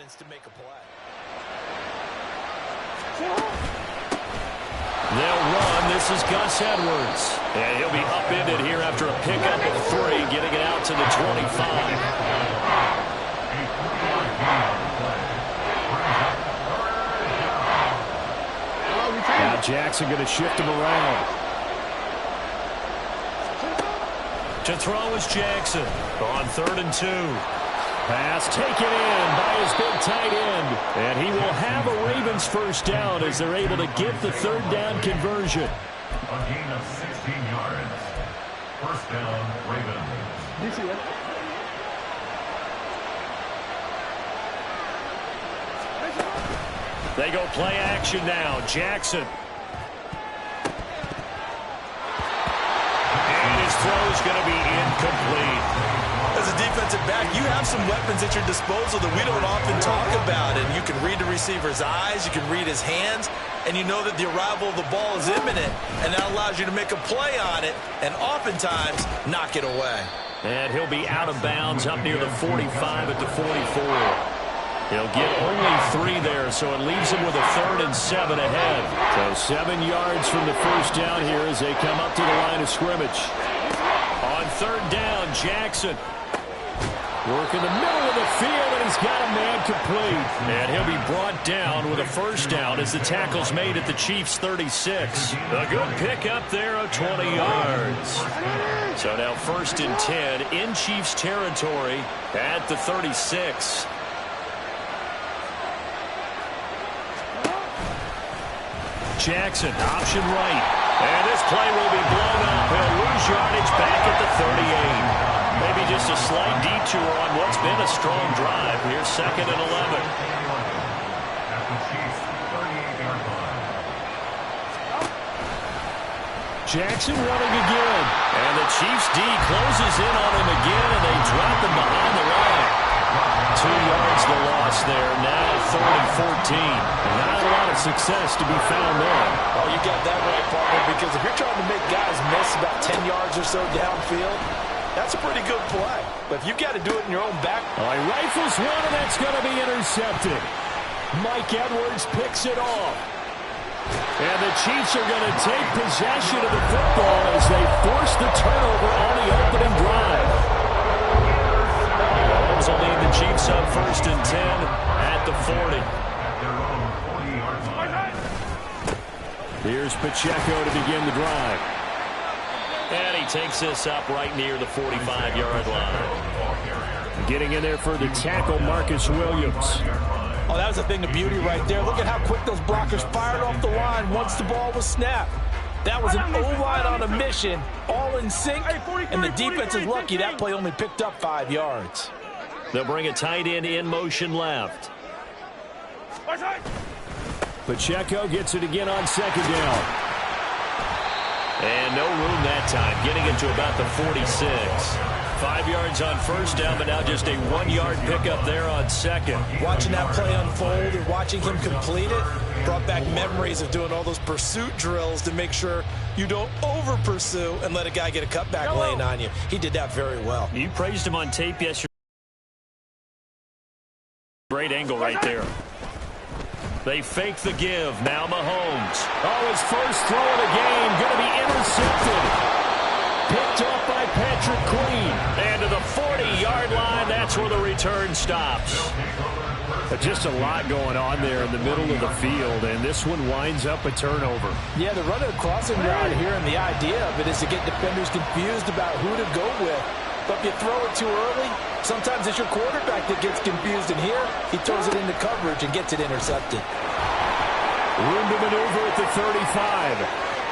confidence to make a play. They'll run. This is Gus Edwards. And he'll be upended here after a pickup of 3, getting it out to the 25. Now Jackson going to shift him around. To throw is Jackson on 3rd and 2. Pass taken in by his big tight end. And he will have a Ravens first down as they're able to get the 3rd down conversion. A gain of 16 yards. First down, Ravens. You see that? They go play action now. Jackson. And his throw is going to be incomplete. As a defensive back, you have some weapons at your disposal that we don't often talk about. And you can read the receiver's eyes, you can read his hands, and you know that the arrival of the ball is imminent. And that allows you to make a play on it and oftentimes knock it away. And he'll be out of bounds up near the 45 at the 44. He'll get only 3 there, so it leaves him with a 3rd and 7 ahead. So 7 yards from the first down here as they come up to the line of scrimmage. On 3rd down, Jackson. Work in the middle of the field, and he's got a man complete. And he'll be brought down with a first down as the tackle's made at the Chiefs' 36. A good pickup there of 20 yards. So now 1st and 10 in Chiefs territory at the 36. Jackson, option right. And this play will be blown up. He'll lose yardage back at the 38. Maybe just a slight detour on what's been a strong drive. Here's 2nd and 11. Jackson running again. And the Chiefs D closes in on him again, and they drop him behind the line. 2 yards the loss there. Now 3rd and 14. Not a lot of success to be found there. Oh, you got that right, partner, because if you're trying to make guys miss about 10 yards or so downfield, that's a pretty good play. But if you've got to do it in your own back. All right, rifles one, and that's going to be intercepted. Mike Edwards picks it off. And the Chiefs are going to take possession of the football as they force the turnover on the opening drive. Mahomes will lead the Chiefs up 1st and 10 at the 40. Here's Pacheco to begin the drive. And he takes this up right near the 45-yard line. Getting in there for the tackle, Marcus Williams. Oh, that was a thing of beauty right there. Look at how quick those blockers fired off the line once the ball was snapped. That was an O-line on a mission, all in sync, and the defense is lucky that play only picked up 5 yards. They'll bring a tight end in motion left. Pacheco gets it again on 2nd down. And no room that time, getting it to about the 46. 5 yards on 1st down, but now just a 1-yard pickup there on 2nd. Watching that play unfold and watching him complete it brought back memories of doing all those pursuit drills to make sure you don't over-pursue and let a guy get a cutback lane on you. He did that very well. You praised him on tape yesterday. Great angle right there. They fake the give. Now Mahomes. Oh, his first throw of the game going to be intercepted. Picked up by Patrick Queen. And to the 40-yard line, that's where the return stops. Just a lot going on there in the middle of the field, and this one winds up a turnover. Yeah, they're running a crossing route here, and the idea of it is to get defenders confused about who to go with. But if you throw it too early, sometimes it's your quarterback that gets confused, and here he throws it into coverage and gets it intercepted. Room to maneuver at the 35.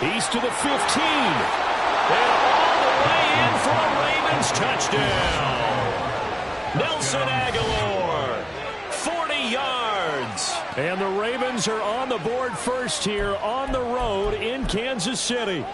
He's to the 15. And all the way in for a Ravens touchdown. Nelson Aguilar, 40 yards. And the Ravens are on the board first here on the road in Kansas City.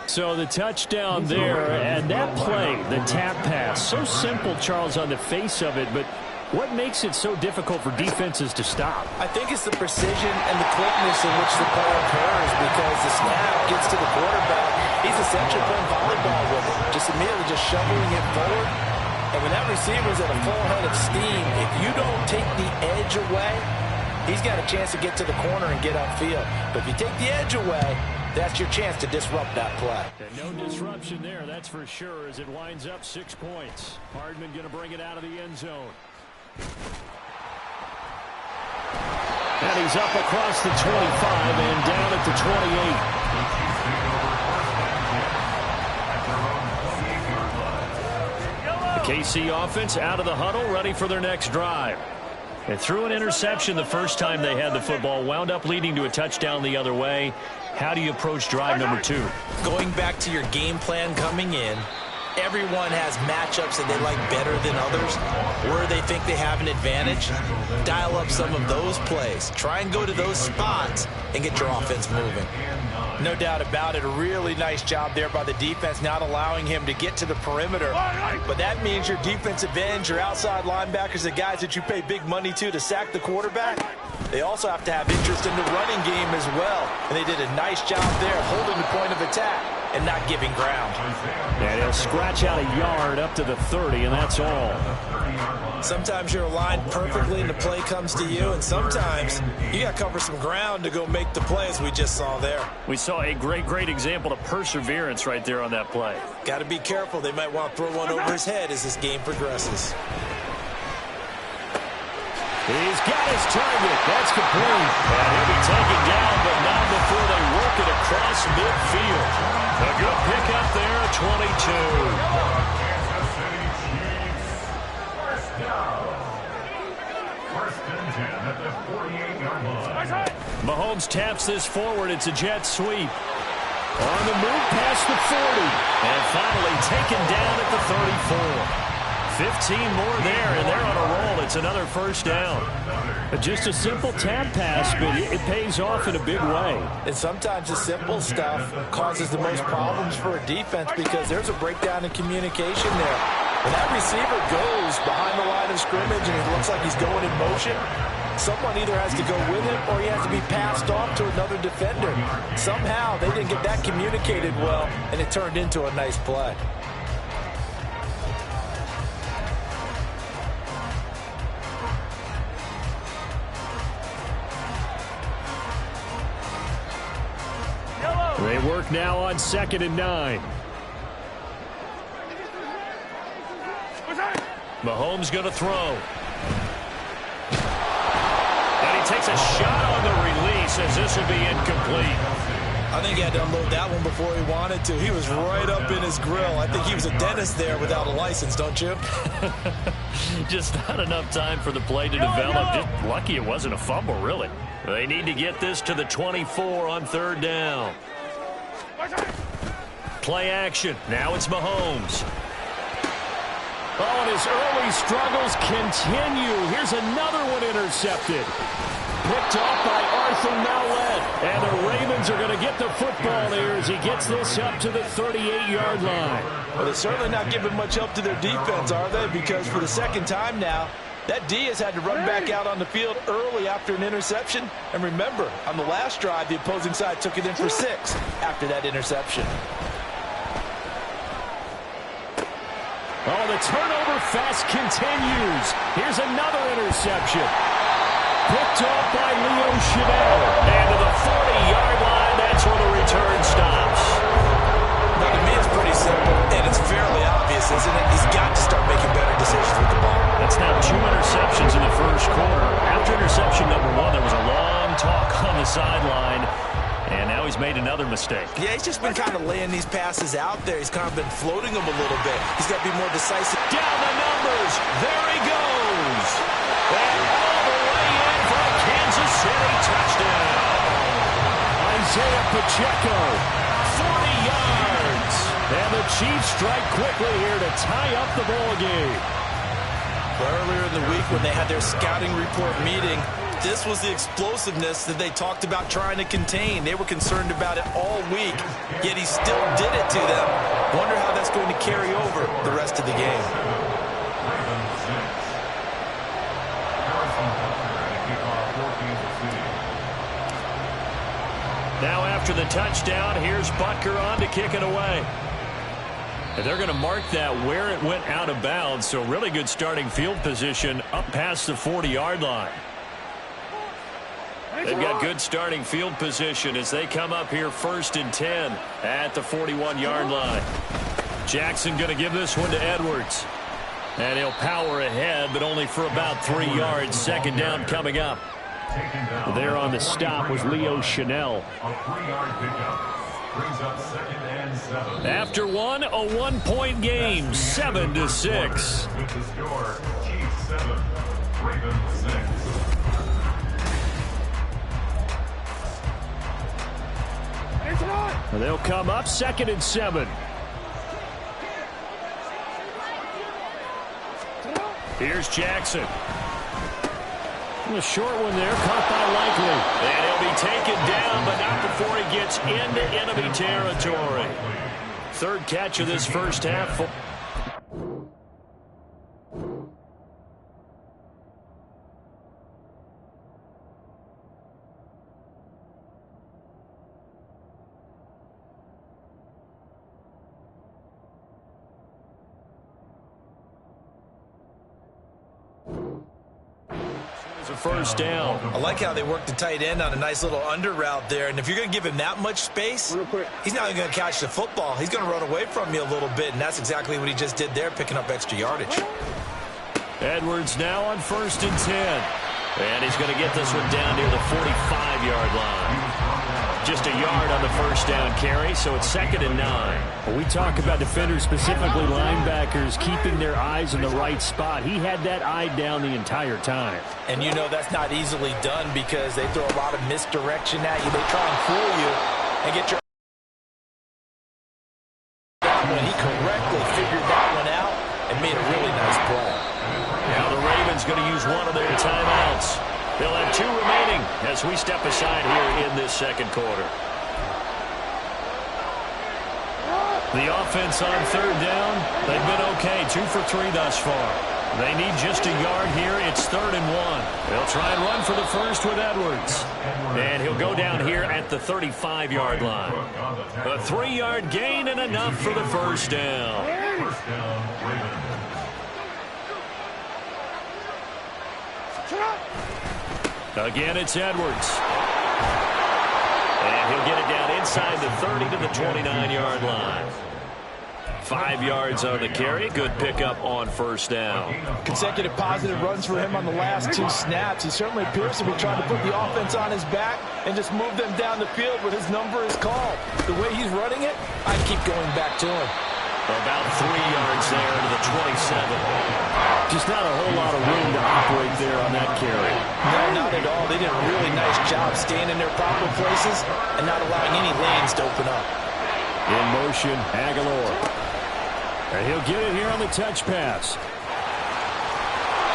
So the touchdown there, and that play, the tap pass, so simple, Charles, on the face of it, but what makes it so difficult for defenses to stop? I think it's the precision and the quickness in which the play occurs, because the snap gets to the quarterback. He's essentially playing volleyball with it, just immediately just shoveling it forward. And when that receiver's at a full head of steam, if you don't take the got a chance to get to the corner and get upfield. But if you take the edge away, that's your chance to disrupt that play. And no disruption there, that's for sure, as it winds up 6 points. Hardman going to bring it out of the end zone. And he's up across the 25 and down at the 28. The KC offense out of the huddle, ready for their next drive. They threw an interception the first time they had the football, wound up leading to a touchdown the other way. How do you approach drive number 2? Going back to your game plan coming in, everyone has matchups that they like better than others. Where they think they have an advantage, dial up some of those plays. Try and go to those spots and get your offense moving. No doubt about it. A really nice job there by the defense, not allowing him to get to the perimeter. But that means your defensive ends, your outside linebackers, the guys that you pay big money to sack the quarterback, they also have to have interest in the running game as well. And they did a nice job there, holding the point of attack and not giving ground. And he'll scratch out a yard up to the 30, and that's all. Sometimes you're aligned perfectly and the play comes to you, and sometimes you got to cover some ground to go make the play, as we just saw there. We saw a great example of perseverance right there on that play. Got to be careful. They might want to throw one over his head as this game progresses. He's got his target. That's complete. And he'll be taken down, but not before they work it across midfield. A good pickup there at 22. Mahomes taps this forward. It's a jet sweep. On the move past the 40. And finally taken down at the 34. 15 more there, and they're on a roll. It's another first down. Just a simple tap pass, but it pays off in a big way. And sometimes the simple stuff causes the most problems for a defense because there's a breakdown in communication there. When that receiver goes behind the line of scrimmage and it looks like he's going in motion, someone either has to go with him or he has to be passed off to another defender. Somehow they didn't get that communicated well, and it turned into a nice play. They work now on 2nd and 9. Mahomes going to throw. And he takes a shot on the release as this will be incomplete. I think he had to unload that one before he wanted to. He was right up in his grill. I think he was a dentist there without a license, don't you? Just not enough time for the play to develop. Just lucky it wasn't a fumble, really. They need to get this to the 24 on 3rd down. Play action. Now it's Mahomes. Oh, and his early struggles continue. Here's another one intercepted. Picked off by Arthur Mallett. And the Ravens are going to get the football here as he gets this up to the 38-yard line. Well, they're certainly not giving much help to their defense, are they? Because for the second time now, that D has had to run back out on the field early after an interception. And remember, on the last drive, the opposing side took it in for 6 after that interception. Oh, the turnover fest continues. Here's another interception. Picked off by Leo Chanel. And to the 40-yard line, that's where the return stops. Now, to me, it's pretty simple, and it's fairly obvious, isn't it? He's got to start making better decisions with the ball. That's now 2 interceptions in the first quarter. After interception number 1, there was a long talk on the sideline. And now he's made another mistake. Yeah, he's just been kind of laying these passes out there. He's kind of been floating them a little bit. He's got to be more decisive. Down the numbers. There he goes. And all the way in for a Kansas City touchdown. Isaiah Pacheco, 40 yards. And the Chiefs strike quickly here to tie up the ball game. Earlier in the week when they had their scouting report meeting, this was the explosiveness that they talked about trying to contain. They were concerned about it all week, yet he still did it to them. Wonder how that's going to carry over the rest of the game. Now after the touchdown, here's Butker on to kick it away. And they're going to mark that where it went out of bounds, so really good starting field position up past the 40-yard line. They've got good starting field position as they come up here 1st and 10 at the 41-yard line. Jackson going to give this one to Edwards. And he'll power ahead, but only for about 3 yards. 2nd down coming up. There on the stop was Leo Chanel. A 3-yard pickup. Brings up 2nd and 7. After one, a 1-point game, 7-6. With the score, Chiefs 7, Ravens 6. They'll come up 2nd and 7. Here's Jackson. A short one there, caught by Likely. And he'll be taken down, but not before he gets into enemy territory. 3rd catch of this first half. A 1st down. I like how they work the tight end on a nice little under route there. And if you're going to give him that much space, he's not even going to catch the football. He's going to run away from you a little bit, and that's exactly what he just did there, picking up extra yardage. Edwards now on 1st and 10. And he's going to get this one down near the 45-yard line. Just a yard on the 1st down carry, so it's 2nd and 9. When we talk about defenders, specifically linebackers, keeping their eyes in the right spot, he had that eye down the entire time. And you know that's not easily done because they throw a lot of misdirection at you. They try and fool you and get your... When he correctly figured that one out and made a really nice play. Now the Ravens going to use one of their timeouts. They'll have 2 remaining as we step aside here in this 2nd quarter. The offense on 3rd down, they've been okay, 2 for 3 thus far. They need just a yard here. It's 3rd and 1. They'll try and run for the 1st with Edwards. And he'll go down here at the 35-yard line. A 3-yard gain and enough for the 1st down. 1st down, Ravens. Again, it's Edwards. And he'll get it down inside the 30 to the 29-yard line. 5 yards on the carry. Good pickup on 1st down. Consecutive positive runs for him on the last 2 snaps. He certainly appears to be trying to put the offense on his back and just move them down the field when his number is called. The way he's running it, I'd keep going back to him. About 3 yards there to the 27. Just not a whole lot of room to operate there on that carry. No, not at all. They did a really nice job staying in their proper places and not allowing any lanes to open up. In motion, Aguilar. And he'll get it here on the touch pass.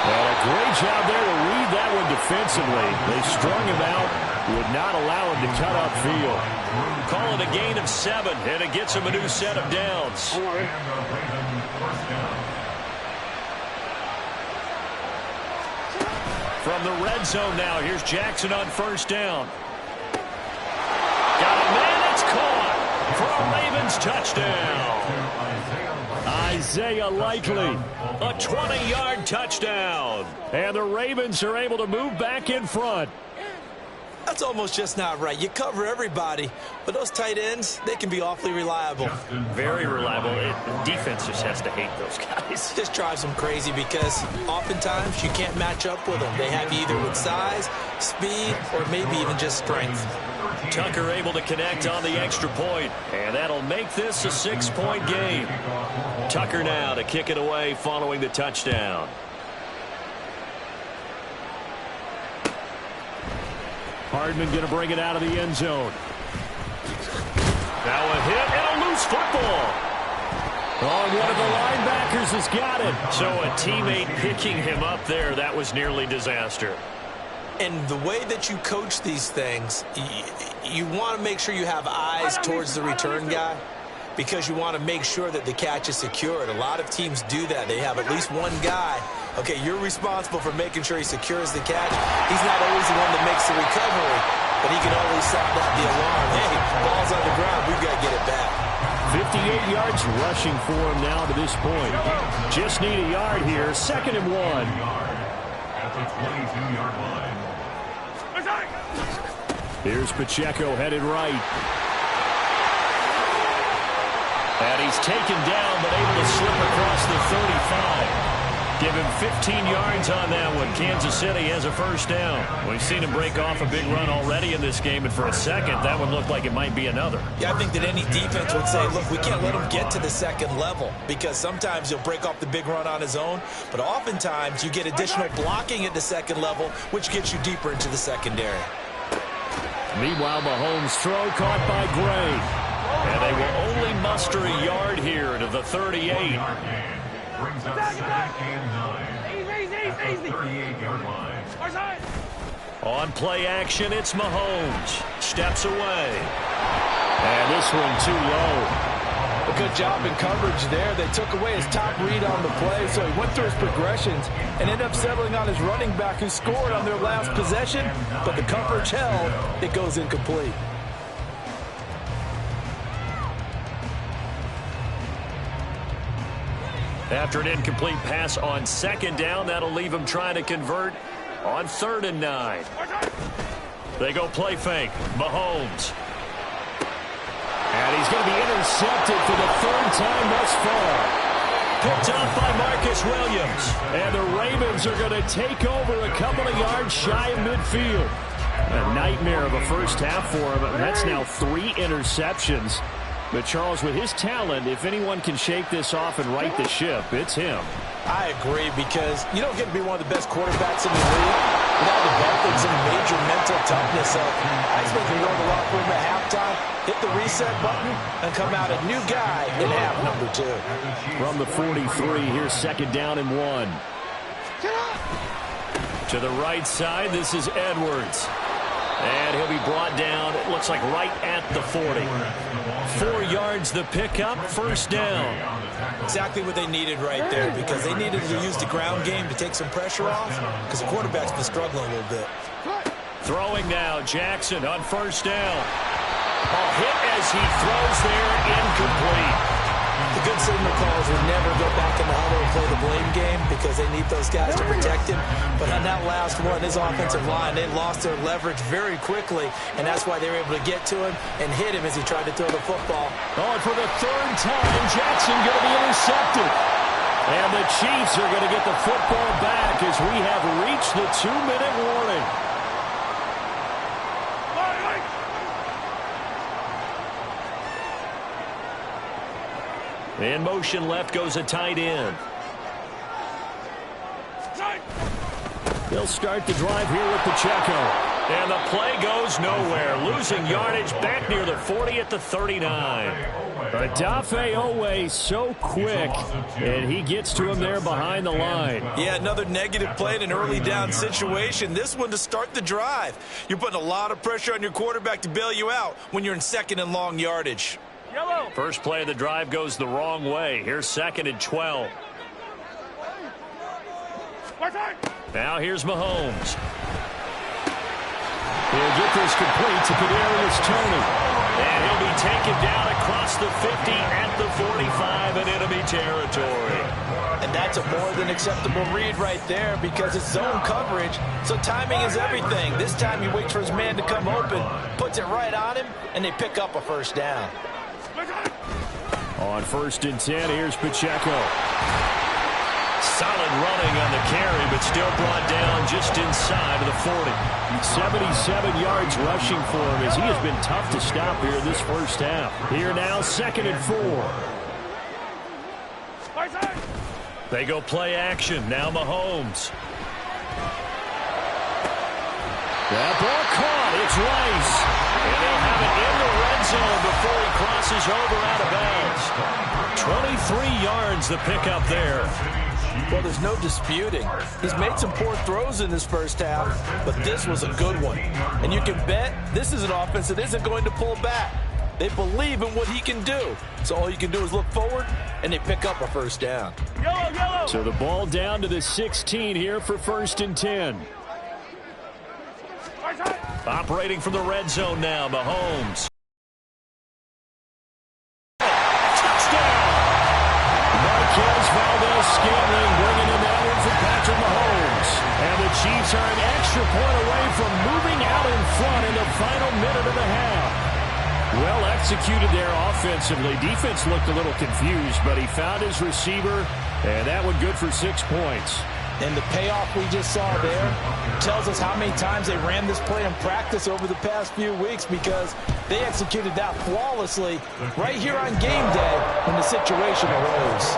And a great job there to read that one defensively. They strung him out, would not allow him to cut upfield. Call it a gain of 7, and it gets him a new set of downs. From the red zone now, here's Jackson on 1st down. Got a man, it's caught for a Ravens touchdown. Isaiah Likely. A 20-yard touchdown. And the Ravens are able to move back in front. That's almost just not right. You cover everybody, but those tight ends, they can be awfully reliable. Very reliable. Defense just has to hate those guys. It just drives them crazy because oftentimes you can't match up with them. They have you either with size, speed, or maybe even just strength. Tucker able to connect on the extra point, and that'll make this a 6-point game. Tucker now to kick it away following the touchdown. Hardman going to bring it out of the end zone. Now a hit and a loose football. Oh, one of the linebackers has got it. So a teammate picking him up there, that was nearly disaster. And the way that you coach these things, you want to make sure you have eyes towards the return guy because you want to make sure that the catch is secured. A lot of teams do that. They have at least one guy. Okay, you're responsible for making sure he secures the catch. He's not always the one that makes the recovery, but he can always sound out the alarm. Hey, ball's on the ground. We've got to get it back. 58 yards rushing for him now to this point. Just need a yard here. 2nd and 1. At the 22-yard line. Here's Pacheco headed right. And he's taken down, but able to slip across the 35. Give him 15 yards on that one. Kansas City has a first down. We've seen him break off a big run already in this game, and for a second, that one looked like it might be another. Yeah, I think that any defense would say, look, we can't let him get to the second level, because sometimes he'll break off the big run on his own, but oftentimes you get additional blocking at the second level, which gets you deeper into the secondary. Meanwhile, Mahomes' throw caught by Gray. And they will only muster a yard here to the 38. Brings up 2nd and 9. Easy. 38-yard line. On play action, it's Mahomes. Steps away. And this one too low. A good job in coverage there. They took away his top read on the play, so he went through his progressions and ended up settling on his running back who scored on their last possession, but the coverage held. It goes incomplete. After an incomplete pass on 2nd down, that'll leave him trying to convert on 3rd and 9. They go play fake. Mahomes. And he's going to be intercepted for the 3rd time thus far. Picked up by Marcus Williams. And the Ravens are going to take over a couple of yards shy of midfield. A nightmare of a first half for him. That's now 3 interceptions. But, Charles, with his talent, if anyone can shake this off and right the ship, it's him. I agree, because you don't get to be one of the best quarterbacks in the league without developing some major mental toughness. So I expect him to go to the locker room at halftime, hit the reset button, and come out a new guy in half number 2. From the 43, here's 2nd down and 1. To the right side, this is Edwards. And he'll be brought down, it looks like right at the 40. 4 yards the pickup, first down. Exactly what they needed right there, because they needed to use the ground game to take some pressure off, because the quarterback's been struggling a little bit. Throwing now, Jackson on first down. A hit as he throws there, incomplete. The good signal calls would never go back in the huddle and play the blame game, because they need those guys to protect him. But on that last one, his offensive line, they lost their leverage very quickly, and that's why they were able to get to him and hit him as he tried to throw the football. Oh, and for the 3rd time, Jackson going to be intercepted. And the Chiefs are going to get the football back as we have reached the 2-minute warning. In motion left goes a tight end. They'll start the drive here with Pacheco. And the play goes nowhere. Losing yardage back near the 40 at the 39. Odafe Owe so quick, and he gets to him there behind the line. Yeah, another negative play in an early down situation. This one to start the drive. You're putting a lot of pressure on your quarterback to bail you out when you're in 2nd and long yardage. First play of the drive goes the wrong way. Here's 2nd and 12. Now here's Mahomes. He'll get this complete to Kadarius Toney. And he'll be taken down across the 50 at the 45 in enemy territory. And that's a more than acceptable read right there, because it's zone coverage, so timing is everything. This time he waits for his man to come open, puts it right on him, and they pick up a first down. On 1st and 10, here's Pacheco. Solid running on the carry, but still brought down just inside of the 40. 77 yards rushing for him, as he has been tough to stop here this first half. Here now, 2nd and 4. They go play action. Now Mahomes. That ball caught. It's Rice. And they'll have it in the red zone before he crosses over out of bounds. 23 yards the pickup there. Well, there's no disputing. He's made some poor throws in this first half, but this was a good one. And you can bet this is an offense that isn't going to pull back. They believe in what he can do. So all you can do is look forward, and they pick up a first down. So the ball down to the 16 here for 1st and 10. Operating from the red zone now, Mahomes. Marquez Valdez-Scantling bringing in that one for Patrick Mahomes. And the Chiefs are in extra extra point away from moving out in front in the final minute of the half. Well executed there offensively. Defense looked a little confused, but he found his receiver, and that one good for 6 points. And the payoff we just saw there tells us how many times they ran this play in practice over the past few weeks, because they executed that flawlessly right here on game day when the situation arose.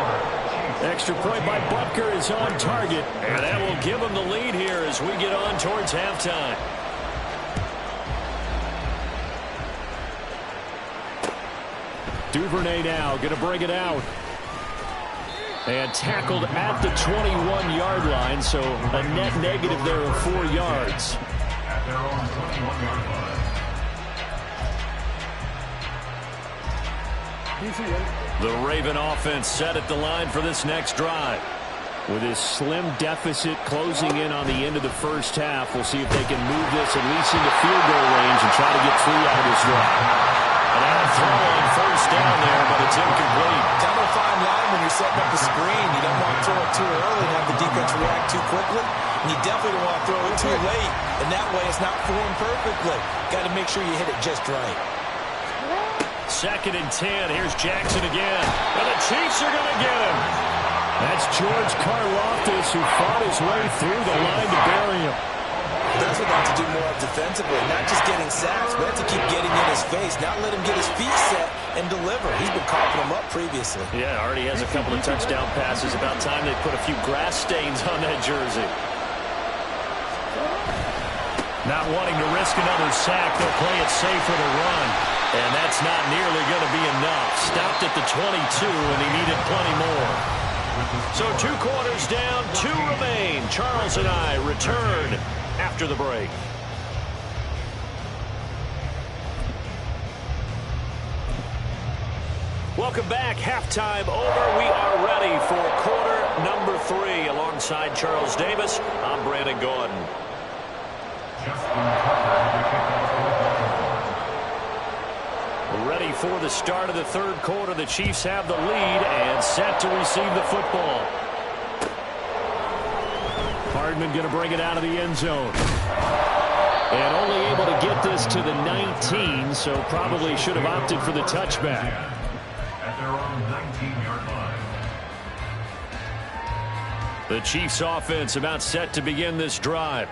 Extra point by Butker is on target, and that will give him the lead here as we get on towards halftime. Duvernay now going to bring it out. And tackled at the 21-yard line, so a net negative there of 4 yards. At their own 21-yard line. The Raven offense set at the line for this next drive. With his slim deficit closing in on the end of the first half, we'll see if they can move this at least into field goal range and try to get 3 out of this drive. An out throw on first down there, but it's incomplete. Kind of a fine line when you're setting up the screen. You don't want to throw it too early and have the defense react too quickly. And you definitely don't want to throw it too late. And that way it's not formed perfectly. Got to make sure you hit it just right. 2nd and 10. Here's Jackson again. And the Chiefs are going to get him. That's George Karlaftis, who fought his way through the line to bury him. That's what they have to do more defensively. Not just getting sacks, but have to keep getting in his face. Not let him get his feet set and deliver. He's been coughing them up previously. Yeah, already has a couple of touchdown passes. About time they put a few grass stains on that jersey. Not wanting to risk another sack, they'll play it safe for the run. And that's not nearly going to be enough. Stopped at the 22, and he needed plenty more. So 2 quarters down, 2 remain. Charles and I return after the break. Welcome back. Halftime over. We are ready for quarter number 3. Alongside Charles Davis, I'm Brandon Gordon. Ready for the start of the 3rd quarter. The Chiefs have the lead and set to receive the football. Hardman going to bring it out of the end zone. And only able to get this to the 19, so probably should have opted for the touchback. At their own 19-yard line. The Chiefs offense about set to begin this drive.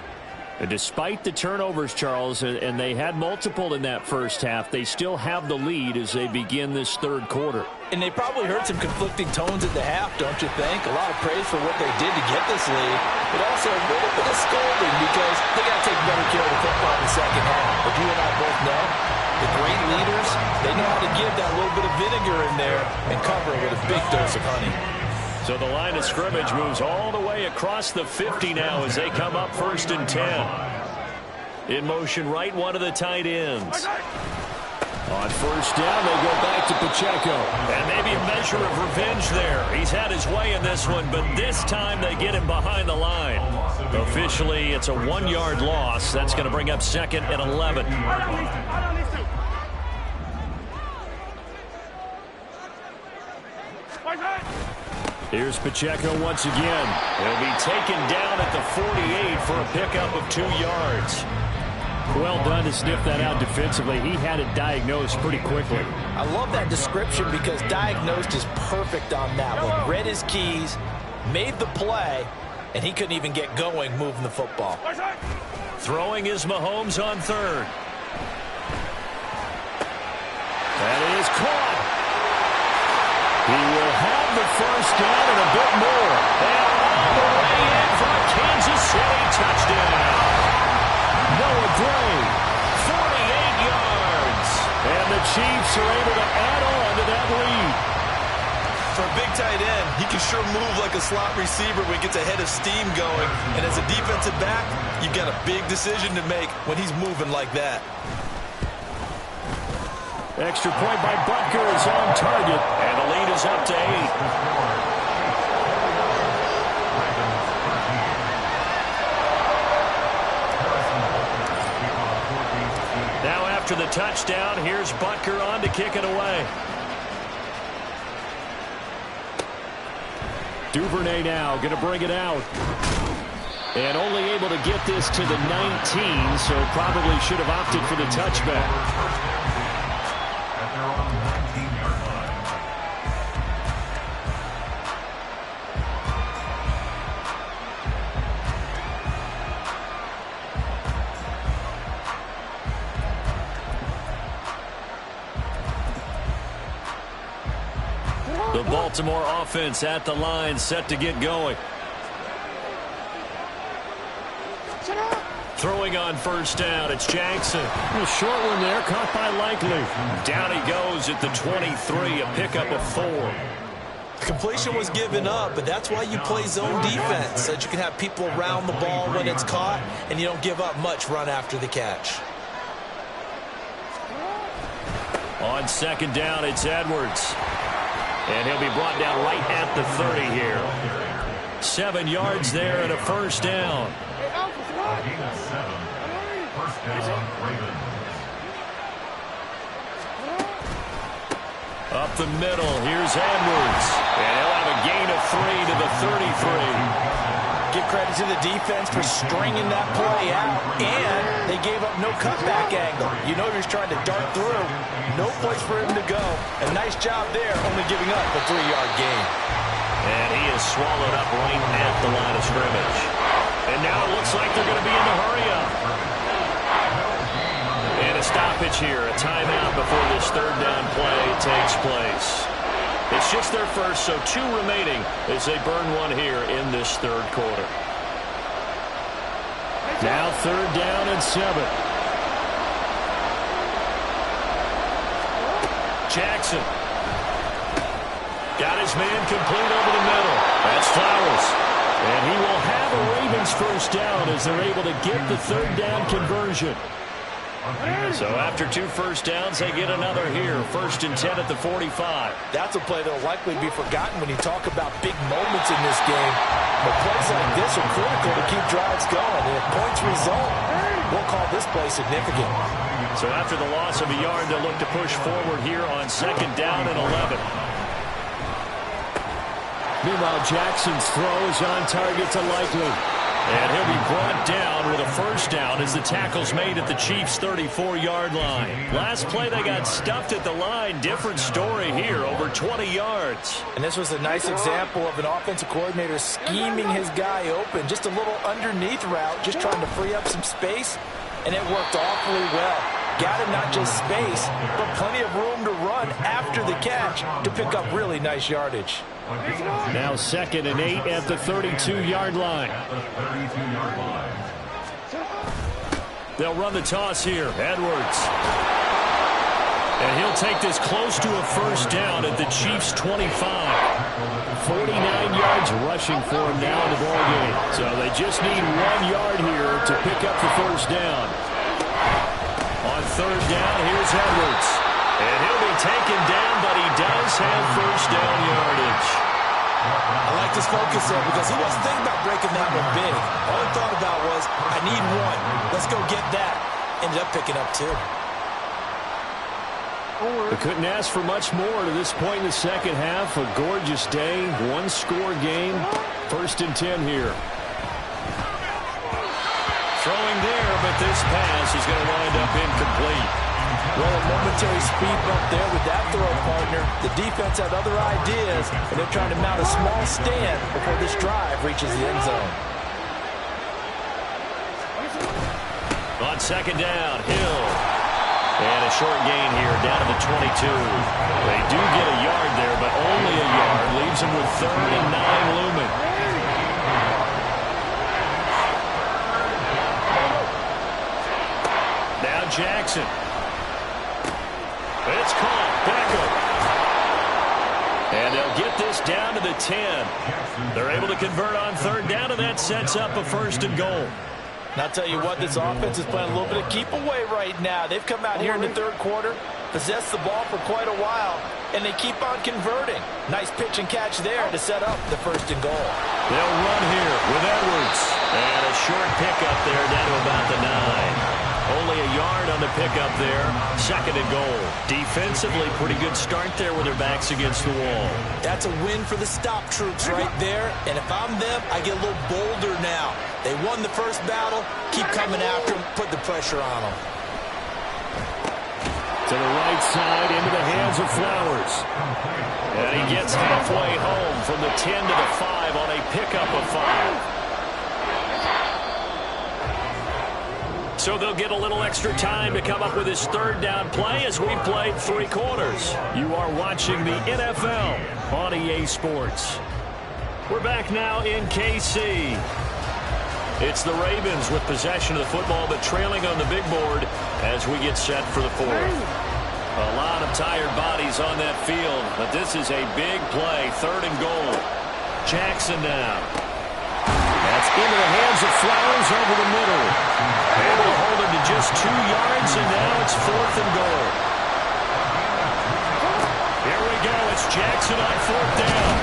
And despite the turnovers, Charles, and they had multiple in that first half, they still have the lead as they begin this 3rd quarter. And they probably heard some conflicting tones at the half, don't you think? A lot of praise for what they did to get this lead, but also a little bit of scolding because they got to take better care of the football in the second half. But you and I both know the great leaders, they know how to give that little bit of vinegar in there and cover it with a big dose of honey. So the line of scrimmage moves all the way across the 50 now as they come up 1st and 10. In motion right, one of the tight ends. On first down, they go back to Pacheco. And maybe a measure of revenge there. He's had his way in this one, but this time they get him behind the line. Officially, it's a 1-yard loss. That's going to bring up 2nd and 11. Here's Pacheco once again. He'll be taken down at the 48 for a pickup of 2 yards. Well done to sniff that out defensively. He had it diagnosed pretty quickly. I love that description because diagnosed is perfect on that one. Read his keys, made the play, and he couldn't even get going moving the football. Throwing is Mahomes on 3rd. That is caught. He will have the first down and a bit more. And all the way in for a Kansas City touchdown. Noah Gray, 48 yards. And the Chiefs are able to add on to that lead. For a big tight end, he can sure move like a slot receiver when he gets a head of steam going. And as a defensive back, you've got a big decision to make when he's moving like that. Extra point by Butker is on target, and the lead is up to 8. Now after the touchdown, here's Butker on to kick it away. Duvernay now going to bring it out. And only able to get this to the 19, so probably should have opted for the touchback. At their own 19-yard line. The Baltimore offense at the line, set to get going. Throwing on first down, it's Jackson. A short one there, caught by Likely. Down he goes at the 23, a pickup of 4. The completion was given up, but that's why you play zone defense, so that you can have people around the ball when it's caught, and you don't give up much run after the catch. On second down, it's Edwards. And he'll be brought down right at the 30 here. 7 yards there and a first down. A gain of 7. First down, Ravens. Up the middle, here's Edwards. And he'll have a gain of 3 to the 33. Give credit to the defense for stringing that play out, and they gave up no cutback angle. You know he was trying to dart through. No place for him to go. A nice job there, only giving up a 3-yard gain. And he is swallowed up right at the line of scrimmage. And now it looks like they're going to be in the hurry-up. And a stoppage here, a timeout before this third down play takes place. It's just their first, so 2 remaining as they burn one here in this third quarter. Now third down and 7. Jackson. Got his man complete over the middle. That's Flowers. And he will have a Ravens first down as they're able to get the third down conversion. So after 2 first downs, they get another here. 1st and 10 at the 45. That's a play that will likely be forgotten when you talk about big moments in this game. But plays like this are critical to keep drives going. And if points result, we'll call this play significant. So after the loss of a yard, they'll look to push forward here on 2nd down and 11. Meanwhile, Jackson's throw is on target to Likely. And he'll be brought down with a first down as the tackle's made at the Chiefs' 34-yard line. Last play, they got stuffed at the line. Different story here, over 20 yards. And this was a nice example of an offensive coordinator scheming his guy open. Just a little underneath route, just trying to free up some space, and it worked awfully well. Got him not just space, but plenty of room to run after the catch to pick up really nice yardage. Now 2nd and 8 at the 32-yard line. They'll run the toss here. Edwards. And he'll take this close to a first down at the Chiefs' 25. 49 yards rushing for him now in the ballgame. So they just need 1 yard here to pick up the first down. On third down, here's Edwards. And he'll be taken down, but he does have first down yardage. I like this focus there because he wasn't thinking about breaking that one big. All he thought about was, I need 1. Let's go get that. Ended up picking up 2. They couldn't ask for much more to this point in the second half. A gorgeous day, 1-score game. 1st and 10 here. Throwing there, but this pass is going to wind up incomplete. Well, a momentary speed bump there with that throw, partner. The defense had other ideas, and they're trying to mount a small stand before this drive reaches the end zone. On 2nd down, Hill. And a short gain here down to the 22. They do get a yard there, but only a yard. Leaves them with 3rd and 9 looming. Now Jackson. It's caught. Beckham. And they'll get this down to the 10. They're able to convert on 3rd down, and that sets up a 1st and goal. And I'll tell you what, this offense is playing a little bit of keep away right now. They've come out here in the 3rd quarter, possessed the ball for quite a while, and they keep on converting. Nice pitch and catch there to set up the 1st and goal. They'll run here with Edwards. And a short pickup there down to about the 9. Only a yard on the pickup there. 2nd and goal. Defensively, pretty good start there with their backs against the wall. That's a win for the stop troops right there. And if I'm them, I get a little bolder now. They won the first battle. Keep coming after them. Put the pressure on them. To the right side, into the hands of Flowers. And he gets halfway home from the 10 to the 5 on a pickup of 5. So they'll get a little extra time to come up with his 3rd down play as we played 3 quarters. You are watching the NFL on EA Sports. We're back now in KC. It's the Ravens with possession of the football, but trailing on the big board as we get set for the 4th. A lot of tired bodies on that field, but this is a big play. 3rd and goal. Jackson now. That's into the hands of Flowers over the middle. Able to hold him to just 2 yards, and now it's 4th and goal. Here we go. It's Jackson on 4th down.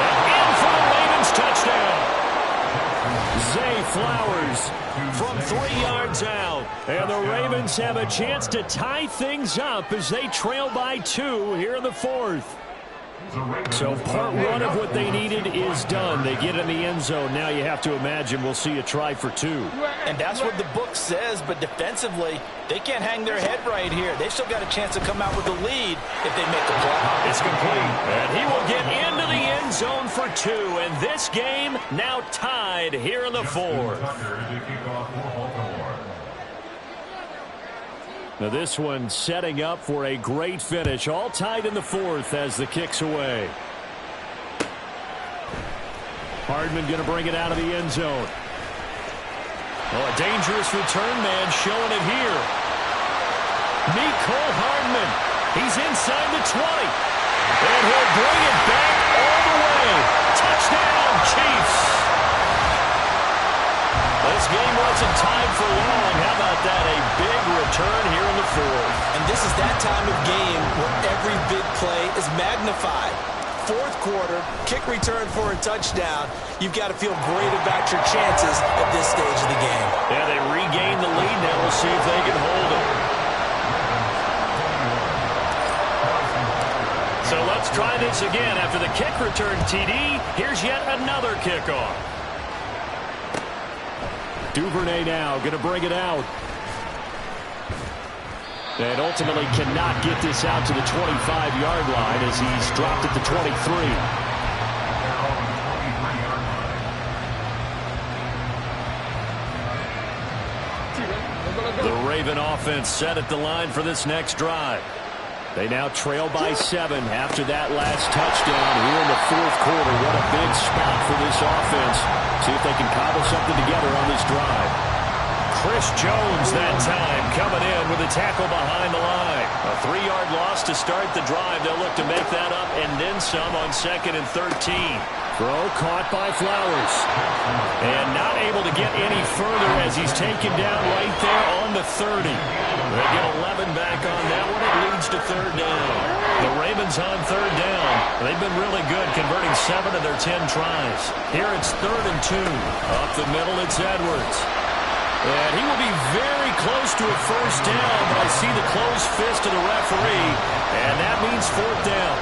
And in for the Ravens touchdown. Zay Flowers from 3 yards out. And the Ravens have a chance to tie things up as they trail by 2 here in the 4th. So part 1 of what they needed is done. They get in the end zone. Now you have to imagine we'll see a try for 2. And that's what the book says, but defensively, they can't hang their head right here. They've still got a chance to come out with the lead if they make a play. It's complete. And he will get into the end zone for 2. And this game now tied here in the 4th. Now this one setting up for a great finish. All tied in the 4th as the kick's away. Hardman going to bring it out of the end zone. Oh, a dangerous return man showing it here. Nicole Hardman. He's inside the 20. And he'll bring it back all the way. Touchdown, Chiefs. This game wasn't tied for long. How about that? A big return here in the 4th. And this is that time of game where every big play is magnified. 4th quarter, kick return for a touchdown. You've got to feel great about your chances at this stage of the game. Yeah, they regain the lead now. We'll see if they can hold it. So let's try this again. After the kick return TD, here's yet another kickoff. Duvernay now going to bring it out. And ultimately cannot get this out to the 25-yard line as he's dropped at the 23. The Raven offense set at the line for this next drive. They now trail by 7 after that last touchdown here in the 4th quarter. What a big spot for this offense. See if they can cobble something together on this drive. Chris Jones that time coming in with a tackle behind the line. A 3-yard loss to start the drive. They'll look to make that up and then some on 2nd and 13. Throw caught by Flowers. And not able to get any further as he's taken down right there on the 30. They get 11 back on that one. It leads to 3rd down. The Ravens on 3rd down. They've been really good, converting 7 of their 10 tries. Here it's 3rd and 2. Up the middle, it's Edwards. And he will be very close to a first down, but I see the closed fist of the referee, and that means 4th down.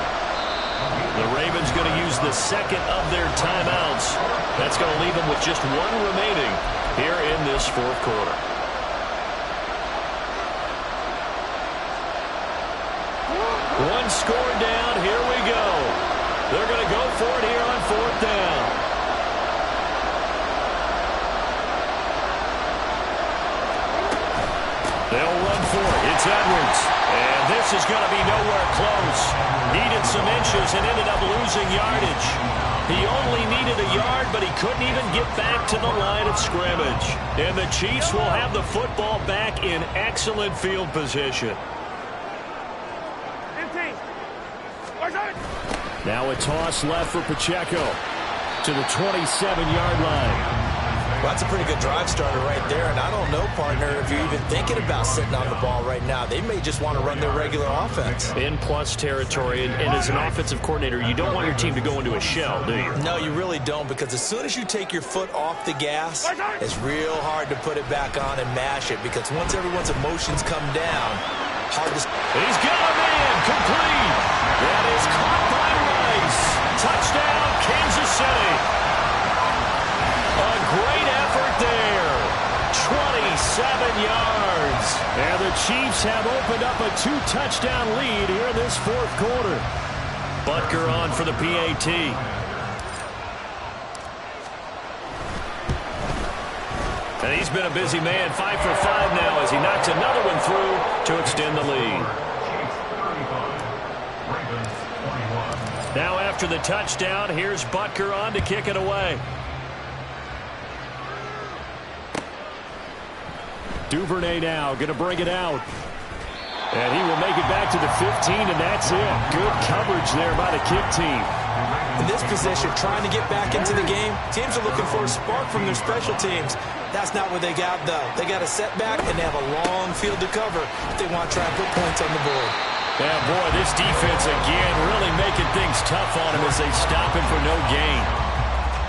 The Ravens going to use the 2nd of their timeouts. That's going to leave them with just 1 remaining here in this 4th quarter. One score down. Here we go. They're going to go for it here on 4th down. They'll run for it. It's Edwards. And this is going to be nowhere close. Needed some inches and ended up losing yardage. He only needed a yard, but he couldn't even get back to the line of scrimmage. And the Chiefs will have the football back in excellent field position. Now a toss left for Pacheco to the 27-yard line. Well, that's a pretty good drive starter right there, and I don't know, partner, if you're even thinking about sitting on the ball right now. They may just want to run their regular offense. In plus territory, and as an offensive coordinator, you don't want your team to go into a shell, do you? No, you really don't, because as soon as you take your foot off the gas, it's real hard to put it back on and mash it, because once everyone's emotions come down, hard to... He's got a man, complete. That is caught by Rice. Touchdown, Kansas City. A great effort there. 27 yards. And the Chiefs have opened up a 2-touchdown lead here in this fourth quarter. Butker on for the PAT. And he's been a busy man, 5 for 5 now as he knocks another one through to extend the lead. Now after the touchdown, here's Butker on to kick it away. Duvernay now going to bring it out. And he will make it back to the 15, and that's it. Good coverage there by the kick team. In this position, trying to get back into the game, teams are looking for a spark from their special teams. That's not what they got, though. They got a setback, and they have a long field to cover if they want to try and put points on the board. Yeah, boy, this defense again really making things tough on him as they stop him for no gain.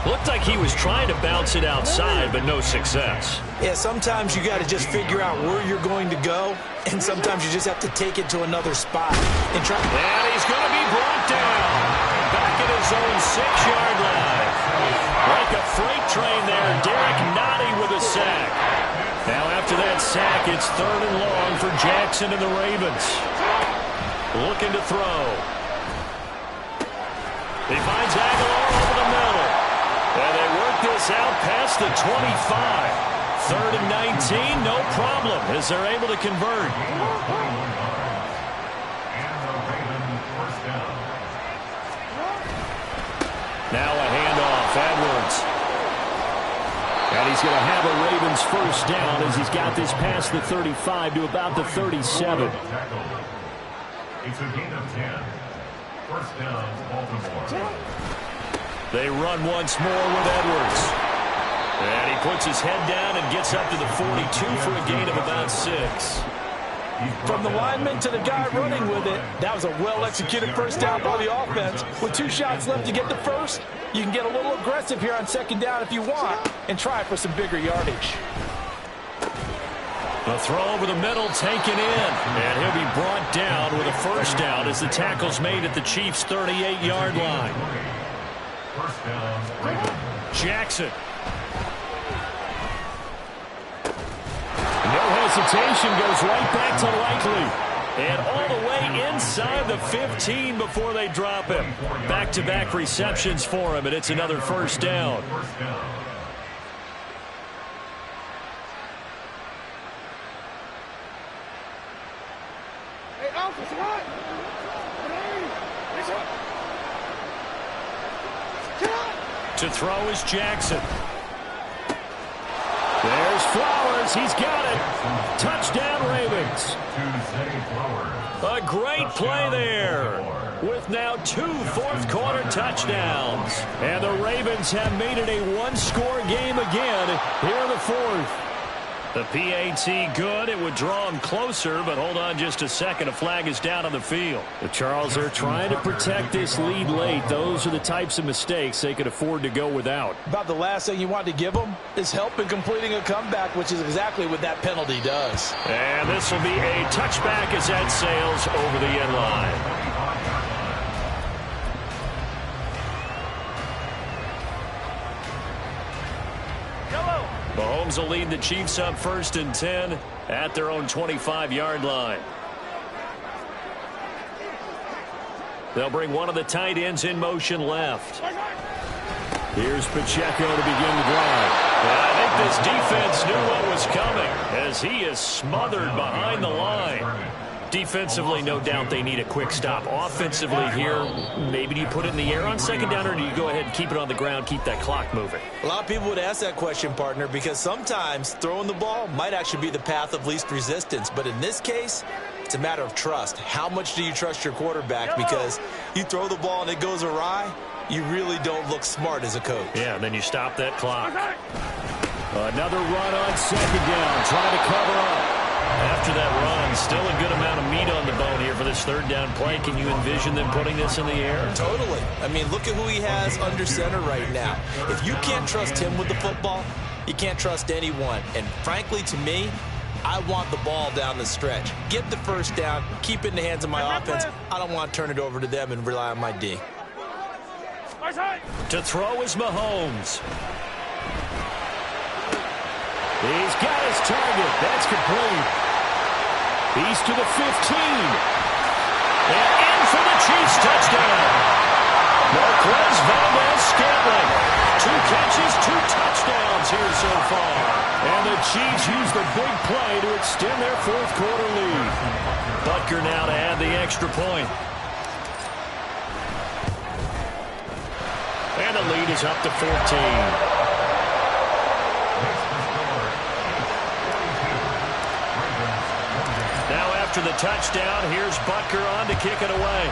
Looked like he was trying to bounce it outside, but no success. Yeah, sometimes you got to just figure out where you're going to go, and sometimes you just have to take it to another spot. And he's going to be brought down. Back at his own 6-yard line. Like a freight train there, Derek Nottie with a sack. Now after that sack, it's 3rd and long for Jackson and the Ravens. Looking to throw. He finds Aguilar over the middle. And they work this out past the 25. 3rd and 19, no problem, as they're able to convert. Now a handoff, Edwards. And he's going to have a Ravens first down as he's got this past the 35 to about the 37. It's a gain of 10. First down, Baltimore. They run once more with Edwards. And he puts his head down and gets up to the 42 for a gain of about 6. From the lineman to the guy running with it, that was a well-executed first down by the offense. With 2 shots left to get the first, you can get a little aggressive here on 2nd down if you want and try for some bigger yardage. The throw over the middle taken in, and he'll be brought down with a first down as the tackle's made at the Chiefs' 38-yard line. First down, Jackson. No hesitation, goes right back to Likely. And all the way inside the 15 before they drop him. Back-to-back receptions for him, and it's another first down. To throw is Jackson. There's Flowers. He's got it. Touchdown, Ravens. A great play there with now 2 fourth-quarter touchdowns. And the Ravens have made it a 1-score game again here in the 4th. The PAT good. It would draw him closer, but hold on just a second. A flag is down on the field. The Charles are trying to protect this lead late. Those are the types of mistakes they could afford to go without. About the last thing you want to give them is help in completing a comeback, which is exactly what that penalty does. And this will be a touchback as that sails over the end line. Mahomes will lead the Chiefs up 1st and 10 at their own 25-yard line. They'll bring one of the tight ends in motion left. Here's Pacheco to begin the drive. I think this defense knew what was coming as he is smothered behind the line. Defensively, no doubt they need a quick stop. Offensively here, maybe do you put it in the air on 2nd down, or do you go ahead and keep it on the ground, keep that clock moving? A lot of people would ask that question, partner, because sometimes throwing the ball might actually be the path of least resistance. But in this case, it's a matter of trust. How much do you trust your quarterback? Because you throw the ball and it goes awry, you really don't look smart as a coach. Yeah, and then you stop that clock. Another run on second down, trying to cover up. After that run, still a good amount of meat on the bone here for this third down play. Can you envision them putting this in the air? Totally. I mean, look at who he has under center right now. If you can't trust him with the football, you can't trust anyone. And frankly, to me, I want the ball down the stretch. Get the first down, keep it in the hands of my offense. I don't want to turn it over to them and rely on my D. To throw is Mahomes. He's got his target. That's complete. He's to the 15. And in for the Chiefs touchdown. Marquez Valdez-Scantling. 2 catches, 2 touchdowns here so far. And the Chiefs use the big play to extend their fourth quarter lead. Butker now to add the extra point. And the lead is up to 14. Now after the touchdown, here's Butker on to kick it away.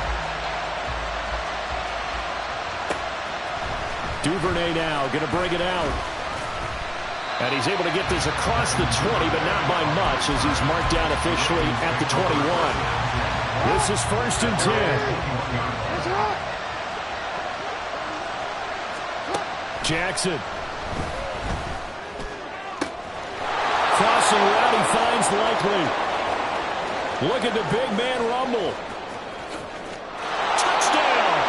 Duvernay now going to bring it out. And he's able to get this across the 20, but not by much as he's marked down officially at the 21. This is 1st and 10. Jackson. Crossing route, he finds Likely. Look at the big man rumble. Touchdown!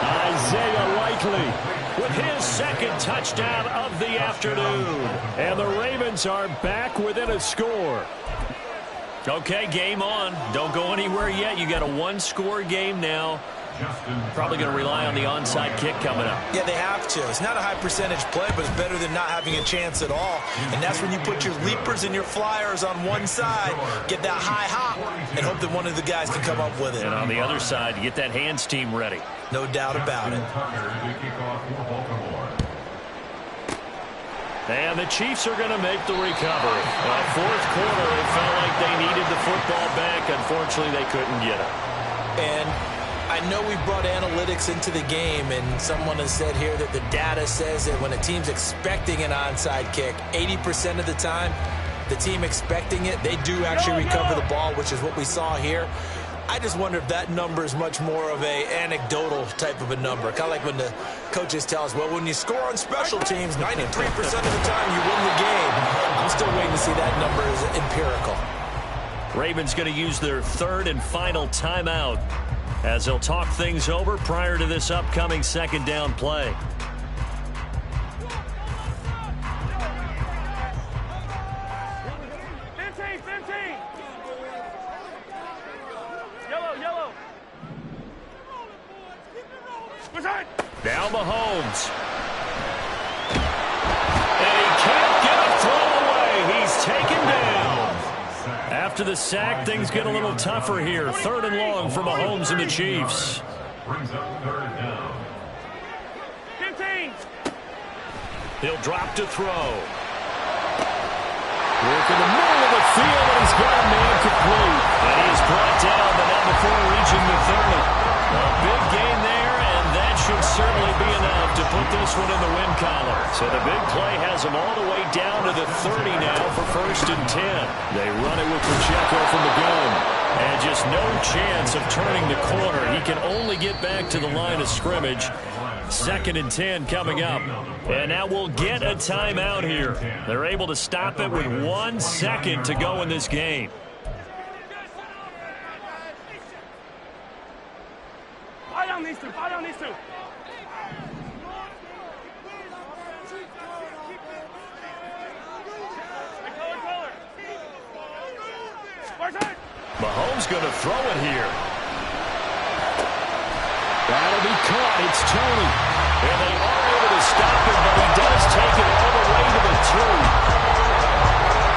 Isaiah Likely With his second touchdown of the afternoon. And the Ravens are back within a score. Okay, game on. Don't go anywhere yet. You got a 1-score game now. Probably going to rely on the onside kick coming up. Yeah, they have to. It's not a high percentage play, but it's better than not having a chance at all. And that's when you put your leapers and your flyers on one side, get that high hop, and hope that one of the guys can come up with it. And on the other side, get that hands team ready. No doubt about it. And the Chiefs are going to make the recovery. Fourth quarter, it felt like they needed the football back. Unfortunately, they couldn't get it. And I know we brought analytics into the game, and someone has said here that the data says that when a team's expecting an onside kick, 80% of the time, the team expecting it, they do actually recover the ball, which is what we saw here. I just wonder if that number is much more of a anecdotal type of a number. Kind of like when the coaches tell us, well, when you score on special teams, 93% of the time you win the game. I'm still waiting to see that number as empirical. Ravens going to use their third and final timeout as they'll talk things over prior to this upcoming second down play. Now Mahomes. And he can't get a throw away. He's taken down. After the sack, things get a little tougher here. 3rd and long for Mahomes and the Chiefs. Brings up 3rd down. 15. He'll drop to throw. Work in the middle of the field, and he's got a man complete. And he is brought down, but not before reaching the 30. A big gain there, and that should certainly be enough to put this one in the win column. So the big play has him all the way down to the 30 now for 1st and 10. They run it with Pacheco from the gun. And just no chance of turning the corner. He can only get back to the line of scrimmage. 2nd and 10 coming up. And now we'll get a timeout here. They're able to stop it with 1 second to go in this game. Fight on these two. Mahomes going to throw it here. That'll be caught. It's Tony. And they are able to stop him, but he does take it all the way to the 2.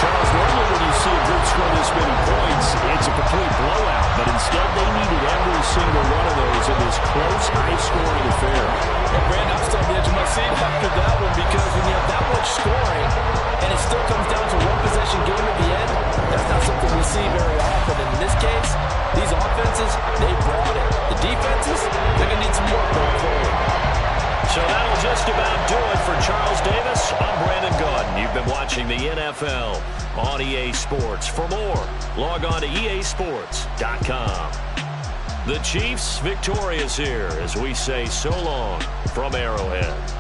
Charles, normally when you see a group score this many points, it's a complete blowout. But instead, they needed every single one of those in this close, high-scoring affair. And Brandon, I'm still on the edge of my seat after that one, because when you have that much scoring and it still comes down to one possession game at the end, that's not something we see very often. And in this case, these offenses, they brought it. The defenses, they're going to need some work going forward. So that'll just about do it for Charles Davis. I'm Brandon Gaudin. You've been watching the NFL on EA Sports. For more, log on to easports.com. The Chiefs victorious here as we say so long from Arrowhead.